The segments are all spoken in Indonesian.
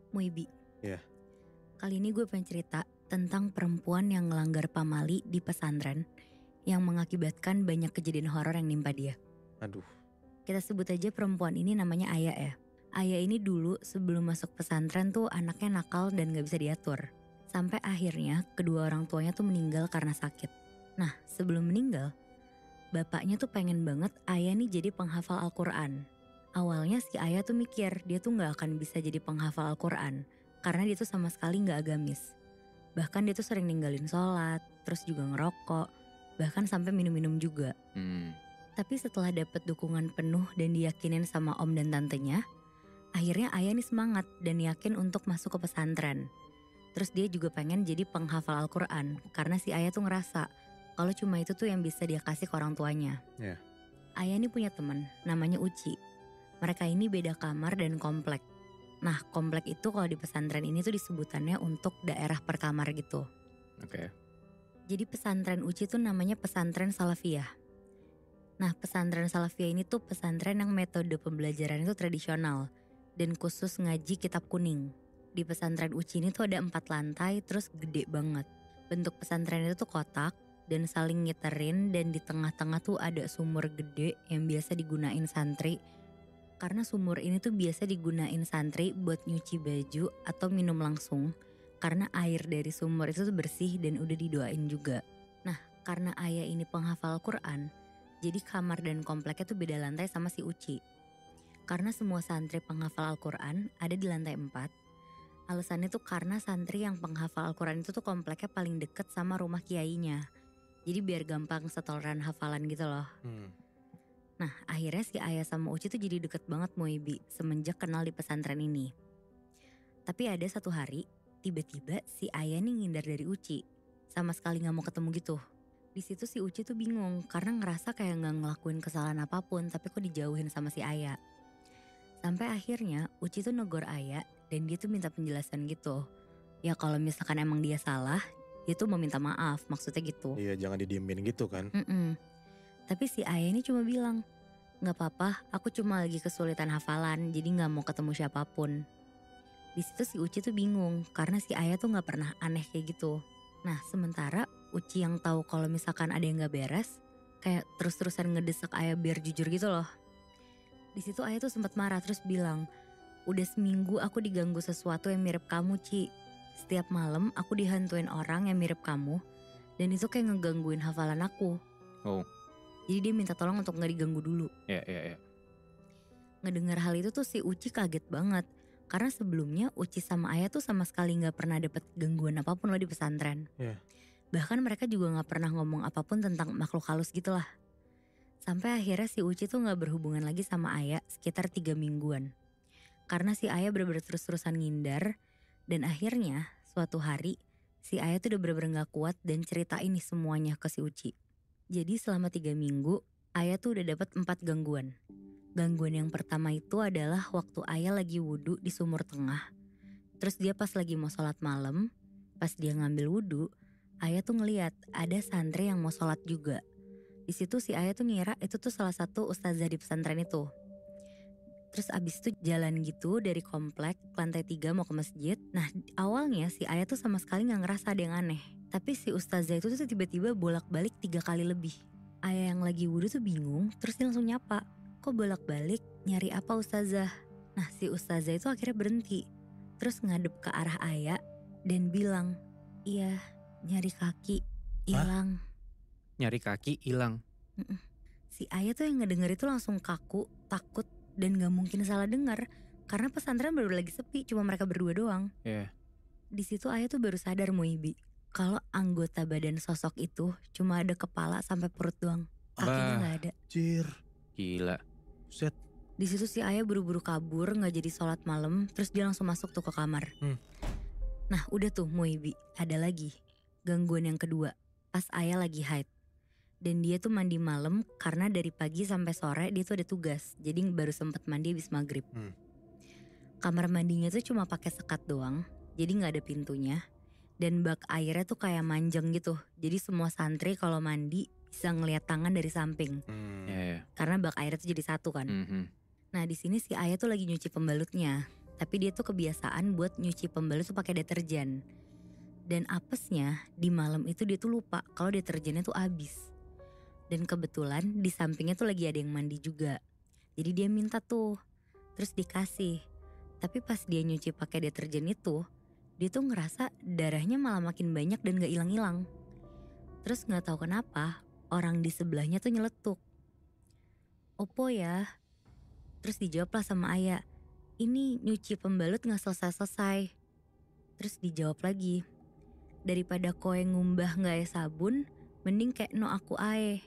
Muibi, Ya. kali ini gue pengen cerita tentang perempuan yang ngelanggar pamali di pesantren yang mengakibatkan banyak kejadian horor yang nimpa dia. Aduh. Kita sebut aja perempuan ini namanya Aya ya. Aya ini dulu sebelum masuk pesantren tuh anaknya nakal dan gak bisa diatur. Sampai akhirnya kedua orang tuanya tuh meninggal karena sakit. Nah sebelum meninggal, bapaknya tuh pengen banget Aya nih jadi penghafal Al-Quran. Awalnya si Aya tuh mikir dia tuh gak akan bisa jadi penghafal Al-Quran karena dia tuh sama sekali gak agamis. Bahkan dia tuh sering ninggalin sholat, terus juga ngerokok, bahkan sampai minum-minum juga. Tapi setelah dapet dukungan penuh dan diyakinin sama om dan tantenya, akhirnya Aya nih semangat dan yakin untuk masuk ke pesantren. Terus dia juga pengen jadi penghafal Al-Quran karena si Aya tuh ngerasa kalau cuma itu tuh yang bisa dia kasih ke orang tuanya. Ya. Aya nih punya teman namanya Uci. Mereka ini beda kamar dan komplek. Nah komplek itu kalau di pesantren ini tuh disebutannya untuk daerah per kamar gitu. Oke. Jadi pesantren Uci tuh namanya pesantren Salafiyah. Nah pesantren Salafiyah ini tuh pesantren yang metode pembelajaran itu tradisional dan khusus ngaji kitab kuning. Di pesantren Uci ini tuh ada 4 lantai terus gede banget. Bentuk pesantren itu tuh kotak dan saling ngiterin, dan di tengah-tengah tuh ada sumur gede yang biasa digunain santri. Karena sumur ini tuh biasa digunain santri buat nyuci baju atau minum langsung. Karena air dari sumur itu tuh bersih dan udah didoain juga. Nah karena Aya ini penghafal Quran, jadi kamar dan kompleknya tuh beda lantai sama si Uci. Karena semua santri penghafal Al-Quran ada di lantai 4. Alasannya tuh karena santri yang penghafal Al-Quran itu tuh kompleknya paling deket sama rumah kiainya. Jadi biar gampang setoran hafalan gitu loh. Nah akhirnya si Aya sama Uci tuh jadi deket banget Muibi semenjak kenal di pesantren ini. Tapi ada satu hari tiba-tiba si Aya nih ngindar dari Uci. Sama sekali gak mau ketemu gitu. Di situ si Uci tuh bingung karena ngerasa kayak gak ngelakuin kesalahan apapun tapi kok dijauhin sama si Aya. Sampai akhirnya Uci tuh negor Aya dan dia tuh minta penjelasan gitu. Ya kalau misalkan emang dia salah, dia tuh mau minta maaf maksudnya gitu. Iya, jangan didiemin gitu kan. Tapi si Aya ini cuma bilang, "Gak apa-apa, aku cuma lagi kesulitan hafalan jadi gak mau ketemu siapapun." Di situ si Uci tuh bingung karena si Aya tuh gak pernah aneh kayak gitu. Nah sementara Uci yang tahu kalau misalkan ada yang gak beres, kayak terus-terusan ngedesak Aya biar jujur gitu loh. Di situ Aya tuh sempat marah terus bilang, "Udah seminggu aku diganggu sesuatu yang mirip kamu Ci. Setiap malam aku dihantuin orang yang mirip kamu dan itu kayak ngegangguin hafalan aku." Oh. Jadi dia minta tolong untuk gak diganggu dulu. Ya. Ngedengar hal itu tuh si Uci kaget banget. Karena sebelumnya Uci sama Aya tuh sama sekali gak pernah dapet gangguan apapun loh di pesantren. Ya. Bahkan mereka juga gak pernah ngomong apapun tentang makhluk halus gitu lah. Sampai akhirnya si Uci tuh gak berhubungan lagi sama Aya sekitar 3 mingguan. Karena si Aya bener-bener terus-terusan ngindar. Dan akhirnya suatu hari si Aya tuh udah bener-bener gak kuat dan ceritain nih semuanya ke si Uci. Jadi selama 3 minggu Aya tuh udah dapat 4 gangguan. Gangguan yang pertama itu adalah waktu Aya lagi wudhu di sumur tengah. Terus dia pas lagi mau sholat malam, pas dia ngambil wudhu, Aya tuh ngeliat ada santri yang mau sholat juga. Di situ si Aya tuh ngira itu tuh salah satu ustazah di pesantren itu. Terus abis itu jalan gitu dari komplek lantai 3 mau ke masjid. Nah awalnya si Aya tuh sama sekali gak ngerasa ada yang aneh. Tapi si ustazah itu tuh tiba-tiba bolak-balik 3 kali lebih. Aya yang lagi wudhu tuh bingung, terus dia langsung nyapa, "Kok bolak-balik, nyari apa ustazah?" Nah si ustazah itu akhirnya berhenti. Terus ngadep ke arah Aya dan bilang, "Iya, nyari kaki, hilang." Nyari kaki hilang. Si Aya tuh yang ngedenger itu langsung kaku, takut, dan gak mungkin salah dengar. Karena pesantren baru lagi sepi, cuma mereka berdua doang. Iya. Di situ Aya tuh baru sadar Muibi, kalau anggota badan sosok itu cuma ada kepala sampai perut doang. Kakinya gak ada. Jir. Gila. Set. Di situ si Aya buru-buru kabur, gak jadi sholat malam, terus dia langsung masuk tuh ke kamar. Nah udah tuh Muibi, ada lagi gangguan yang kedua. Pas Aya lagi haid. Dan dia tuh mandi malam karena dari pagi sampai sore dia tuh ada tugas. Jadi baru sempet mandi habis maghrib. Kamar mandinya tuh cuma pakai sekat doang, jadi nggak ada pintunya. Dan bak airnya tuh kayak manjeng gitu. Jadi semua santri kalau mandi bisa ngelihat tangan dari samping. Iya. Karena bak airnya tuh jadi satu kan. Nah di sini si Aya tuh lagi nyuci pembalutnya. Tapi dia tuh kebiasaan buat nyuci pembalut tuh pakai deterjen. Dan apesnya di malam itu dia tuh lupa kalau deterjennya tuh habis. Dan kebetulan di sampingnya tuh lagi ada yang mandi juga. Jadi dia minta tuh, terus dikasih. Tapi pas dia nyuci pakai deterjen itu, dia tuh ngerasa darahnya malah makin banyak dan gak hilang-hilang. Terus gak tahu kenapa orang di sebelahnya tuh nyeletuk. Opo ya? Terus dijawablah sama Ayah, ini nyuci pembalut gak selesai-selesai. Terus dijawab lagi, daripada koe ngumbah gak sabun, mending kayak no aku ae.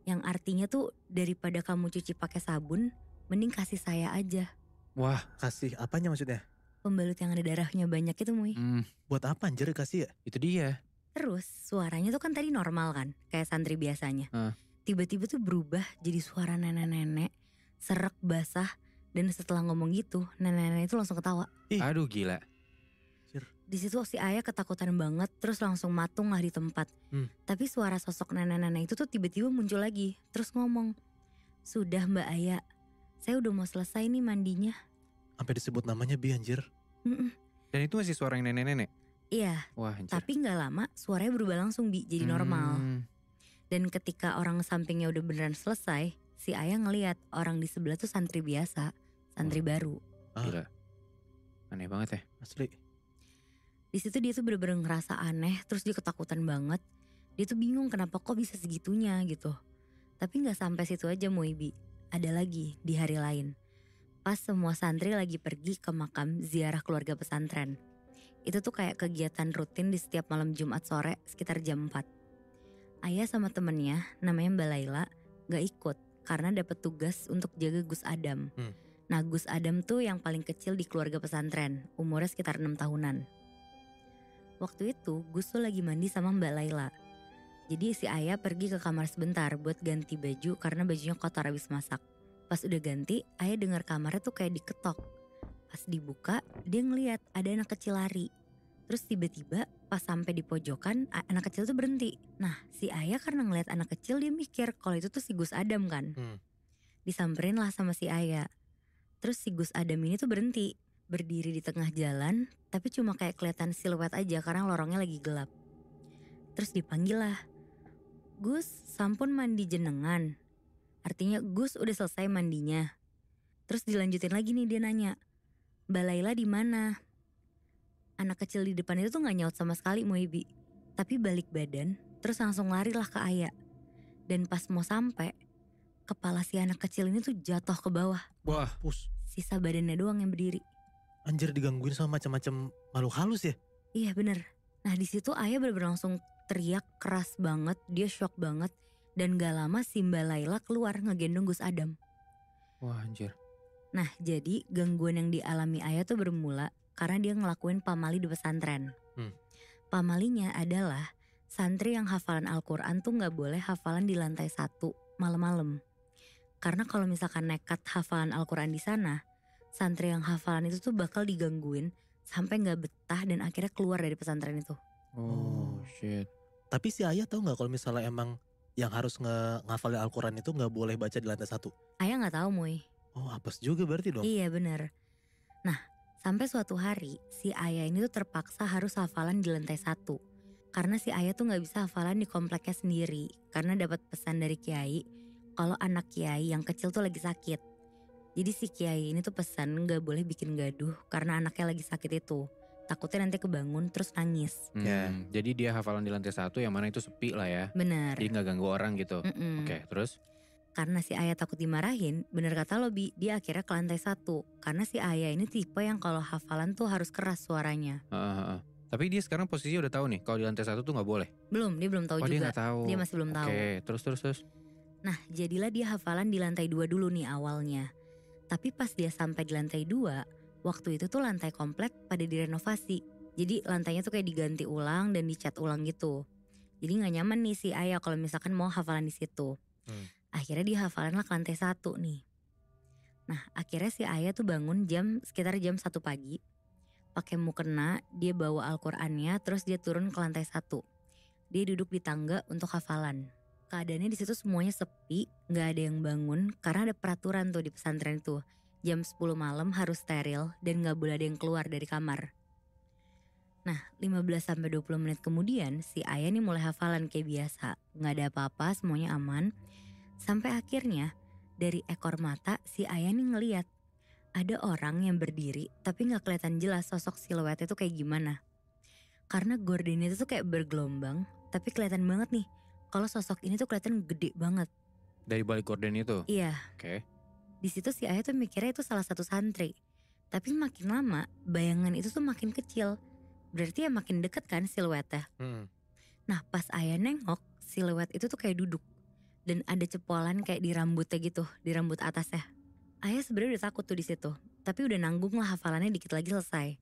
Yang artinya tuh daripada kamu cuci pakai sabun, mending kasih saya aja. Wah, Kasih apanya maksudnya? Pembalut yang ada darahnya banyak itu Muy. Buat apa anjir kasih ya? itu dia. Terus suaranya tuh kan tadi normal kan, kayak santri biasanya. Tiba-tiba tuh berubah jadi suara nenek-nenek, serak basah. Dan setelah ngomong gitu, nenek-nenek itu langsung ketawa. Aduh gila. Di situ si Ayah ketakutan banget, terus langsung matung lah di tempat. Tapi suara sosok nenek-nenek itu tuh tiba-tiba muncul lagi, terus ngomong, sudah Mbak Ayah, saya udah mau selesai nih mandinya. Sampai disebut namanya Bi anjir. Dan itu masih suara yang nenek-nenek? Iya, Wah anjir. tapi gak lama suaranya berubah langsung Bi, jadi normal. Dan ketika orang sampingnya udah beneran selesai, si Ayah ngelihat orang di sebelah tuh santri biasa, santri baru. Gila. Aneh banget ya. Asli. Di situ dia tuh bener-bener ngerasa aneh, terus dia ketakutan banget. Dia tuh bingung kenapa kok bisa segitunya gitu. Tapi gak sampai situ aja Muibi. Ada lagi di hari lain. Pas semua santri lagi pergi ke makam ziarah keluarga pesantren. Itu tuh kayak kegiatan rutin di setiap malam Jumat sore sekitar jam 4. Ayah sama temennya namanya Mbak Laila gak ikut karena dapat tugas untuk jaga Gus Adam. Nah Gus Adam tuh yang paling kecil di keluarga pesantren, umurnya sekitar 6 tahunan. Waktu itu Gus tuh lagi mandi sama Mbak Laila. Jadi si Ayah pergi ke kamar sebentar buat ganti baju karena bajunya kotor habis masak. Pas udah ganti, Ayah dengar kamarnya tuh kayak diketok. Pas dibuka, dia ngeliat ada anak kecil lari. Terus tiba-tiba pas sampai di pojokan, anak kecil tuh berhenti. Nah si Ayah karena ngeliat anak kecil dia mikir kalau itu tuh si Gus Adam kan. Disamperin lah sama si Ayah. Terus si Gus Adam ini tuh berhenti, berdiri di tengah jalan, tapi cuma kayak kelihatan siluet aja karena lorongnya lagi gelap. Terus dipanggil lah, Gus, sampun mandi jenengan. Artinya Gus udah selesai mandinya. Terus dilanjutin lagi nih dia nanya, Mbak Laila di mana? Anak kecil di depan itu tuh nggak nyaut sama sekali Muibi, tapi balik badan, terus langsung lari lah ke Ayah. Dan pas mau sampai, kepala si anak kecil ini tuh jatuh ke bawah. Wah, Sisa badannya doang yang berdiri. Anjir digangguin sama macam-macam makhluk halus ya? Iya bener. Nah di situ Ayah bener-bener langsung teriak keras banget, dia shock banget. Dan gak lama si Mbak Laila keluar ngegendong Gus Adam. wah anjir. Nah jadi gangguan yang dialami Ayah tuh bermula karena dia ngelakuin pamali di pesantren. Pamalinya adalah santri yang hafalan Al-Quran tuh gak boleh hafalan di lantai 1 malam-malam. Karena kalau misalkan nekat hafalan Al-Quran di sana, santri yang hafalan itu tuh bakal digangguin sampai gak betah dan akhirnya keluar dari pesantren itu. Oh shit. Tapi si Ayah tahu nggak kalau misalnya emang yang harus ngafalin Al-Quran itu nggak boleh baca di lantai 1? Ayah gak tahu Muy. Oh apes juga berarti dong. Iya bener. Nah sampai suatu hari si Ayah ini tuh terpaksa harus hafalan di lantai 1. Karena si Ayah tuh gak bisa hafalan di kompleknya sendiri. Karena dapat pesan dari Kiai kalau anak Kiai yang kecil tuh lagi sakit. Jadi si Kiai ini tuh pesan gak boleh bikin gaduh karena anaknya lagi sakit itu. Takutnya nanti kebangun terus nangis. Jadi dia hafalan di lantai 1 yang mana itu sepi lah ya. Bener. Jadi gak ganggu orang gitu. Oke, terus? Karena si Ayah takut dimarahin, bener kata lo Bi, dia akhirnya ke lantai 1. Karena si Ayah ini tipe yang kalau hafalan tuh harus keras suaranya. Tapi dia sekarang posisinya udah tahu nih kalau di lantai 1 tuh gak boleh. Belum, dia belum tahu Oh juga. dia gak tahu. Dia masih belum tahu. Oke, terus. Nah jadilah dia hafalan di lantai 2 dulu nih awalnya. Tapi pas dia sampai di lantai 2, waktu itu tuh lantai komplek pada direnovasi. Jadi lantainya tuh kayak diganti ulang dan dicat ulang gitu. Jadi gak nyaman nih si Ayah kalau misalkan mau hafalan di situ. Akhirnya dia hafalan lah ke lantai 1 nih. Nah akhirnya si Ayah tuh bangun sekitar jam 1 pagi. Pakai mukena, dia bawa Al-Qur'annya terus dia turun ke lantai 1. Dia duduk di tangga untuk hafalan. Keadaannya di situ semuanya sepi, gak ada yang bangun karena ada peraturan tuh di pesantren itu. Jam 10 malam harus steril dan gak boleh ada yang keluar dari kamar. Nah 15-20 menit kemudian si ayah nih mulai hafalan kayak biasa. Gak ada apa-apa, semuanya aman. Sampai akhirnya dari ekor mata si ayah nih ngeliat ada orang yang berdiri tapi gak kelihatan jelas sosok siluetnya tuh kayak gimana. Karena gorden itu tuh kayak bergelombang tapi kelihatan banget nih kalau sosok ini tuh kelihatan gede banget. Dari balik gorden itu? Iya. Oke. Di situ si ayah tuh mikirnya itu salah satu santri. Tapi makin lama bayangan itu tuh makin kecil. Berarti ya makin deket kan siluetnya. Nah pas ayah nengok siluet itu tuh kayak duduk. Dan ada cepolan kayak di rambutnya gitu, di rambut atasnya. Ayah sebenarnya udah takut tuh di situ. Tapi udah nanggung lah hafalannya dikit lagi selesai.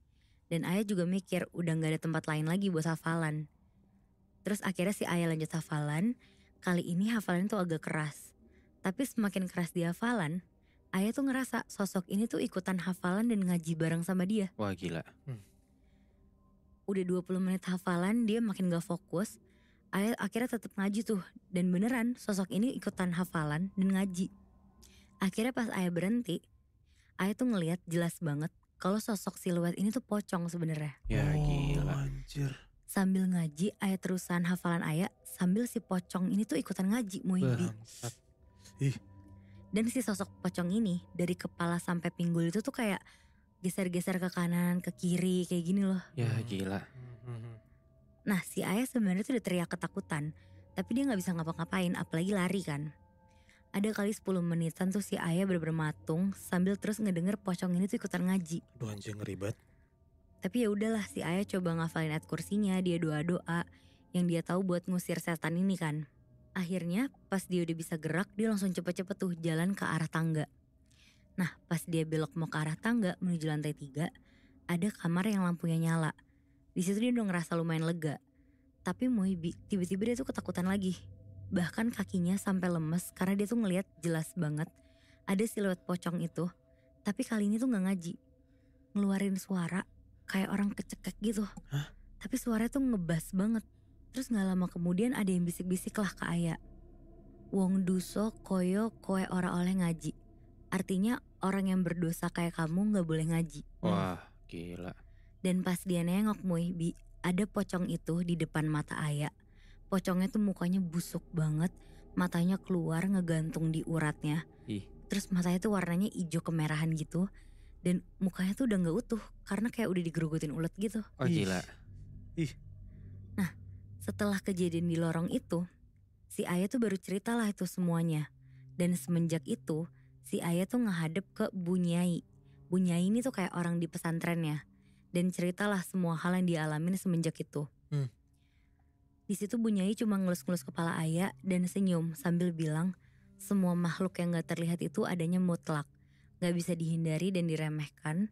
Dan ayah juga mikir udah gak ada tempat lain lagi buat hafalan. Terus akhirnya si ayah lanjut hafalan. Kali ini hafalan tuh agak keras. Tapi semakin keras di hafalan, ayah tuh ngerasa sosok ini tuh ikutan hafalan dan ngaji bareng sama dia. Wah gila. Udah 20 menit hafalan dia makin gak fokus. Ayah akhirnya tetap ngaji tuh. Dan beneran sosok ini ikutan hafalan dan ngaji. Akhirnya pas ayah berhenti, ayah tuh ngelihat jelas banget kalau sosok siluet ini tuh pocong sebenarnya. Ya gila. Anjir. Sambil ngaji ayah terusan hafalan ayah sambil si pocong ini tuh ikutan ngaji Muibi. Bangsat. Ih. Dan si sosok pocong ini dari kepala sampai pinggul itu tuh kayak geser-geser ke kanan, ke kiri kayak gini loh. Ya gila. Nah si ayah sebenarnya tuh udah teriak ketakutan. Tapi dia gak bisa ngapa-ngapain apalagi lari kan. Ada kali 10 menitan tuh si ayah bener-bener matung sambil terus ngedenger pocong ini tuh ikutan ngaji. Aduh anjing ribet. Tapi ya udahlah si ayah coba ngafalin ayat kursinya, dia doa-doa yang dia tahu buat ngusir setan ini kan. Akhirnya pas dia udah bisa gerak dia langsung cepet-cepet tuh jalan ke arah tangga. Nah pas dia belok mau ke arah tangga menuju lantai 3, ada kamar yang lampunya nyala. Di situ dia udah ngerasa lumayan lega. Tapi Muibi tiba-tiba dia tuh ketakutan lagi. Bahkan kakinya sampai lemes karena dia tuh ngelihat jelas banget ada siluet pocong itu. Tapi kali ini tuh gak ngaji. Ngeluarin suara kayak orang kecekek gitu. Hah? Tapi suaranya tuh ngebas banget. Terus gak lama kemudian ada yang bisik-bisik lah ke ayah. Wong duso koyo koe ora oleh ngaji. Artinya orang yang berdosa kayak kamu gak boleh ngaji. Wah gila. Dan pas dia nengok Muibi, ada pocong itu di depan mata ayah. Pocongnya tuh mukanya busuk banget, matanya keluar ngegantung di uratnya. Ih. Terus matanya tuh warnanya hijau kemerahan gitu. Dan mukanya tuh udah gak utuh karena kayak udah digerogotin ulet gitu. Oh gila. Nah setelah kejadian di lorong itu, si ayah tuh baru ceritalah itu semuanya. Dan semenjak itu si ayah tuh ngehadap ke Bu Nyai. Bu Nyai ini tuh kayak orang di pesantrennya. Dan ceritalah semua hal yang dialamin semenjak itu. Di situ Bu Nyai cuma ngelus-ngelus kepala ayah dan senyum sambil bilang semua makhluk yang gak terlihat itu adanya mutlak. Gak bisa dihindari dan diremehkan.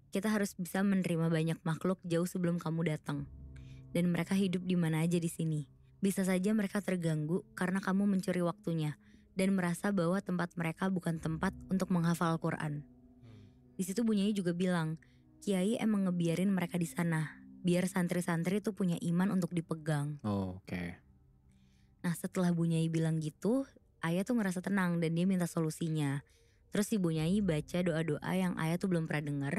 Kita harus bisa menerima banyak makhluk jauh sebelum kamu datang. Dan mereka hidup di mana aja di sini. Bisa saja mereka terganggu karena kamu mencuri waktunya. Dan merasa bahwa tempat mereka bukan tempat untuk menghafal Al-Quran. Di situ Bu Nyai juga bilang, Kiai emang ngebiarin mereka di sana. Biar santri-santri tuh punya iman untuk dipegang. Oh, oke. Nah setelah Bu Nyai bilang gitu, ayah tuh ngerasa tenang dan dia minta solusinya. Terus si Bu Nyai baca doa-doa yang ayah tuh belum pernah denger.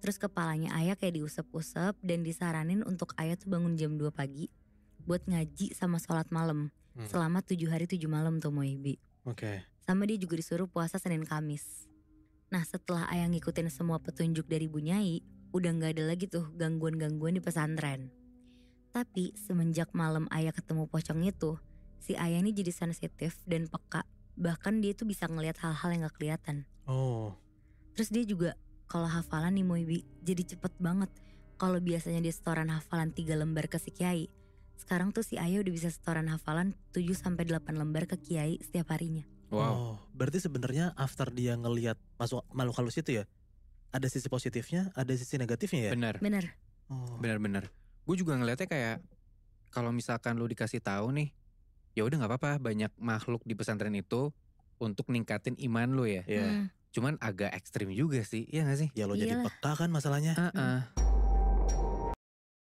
Terus kepalanya ayah kayak diusap-usap dan disaranin untuk ayah tuh bangun jam 2 pagi. Buat ngaji sama sholat malam. Selama 7 hari 7 malam tuh Muibi. Oke. Sama dia juga disuruh puasa Senin Kamis. Nah setelah ayah ngikutin semua petunjuk dari Bu Nyai, udah gak ada lagi tuh gangguan-gangguan di pesantren. Tapi semenjak malam ayah ketemu pocong itu, si ayah ini jadi sensitif dan peka. Bahkan dia tuh bisa ngelihat hal-hal yang gak kelihatan. Oh. Terus dia juga kalau hafalan nih Muibi jadi cepet banget. Kalau biasanya dia setoran hafalan 3 lembar ke si kiai, sekarang tuh si ayah udah bisa setoran hafalan 7-8 lembar ke kiai setiap harinya. Wow. Oh, berarti sebenarnya after dia ngelihat masuk makhluk halus itu ya, ada sisi positifnya, ada sisi negatifnya ya? Benar. Bener. Oh. Benar-benar. Gue juga ngeliatnya kayak kalau misalkan lu dikasih tahu nih, ya udah nggak apa-apa banyak makhluk di pesantren itu untuk ningkatin iman lu ya. Iya. Cuman agak ekstrim juga sih, iya gak sih? Ya lo jadi Iyalah. peka kan masalahnya. Heeh.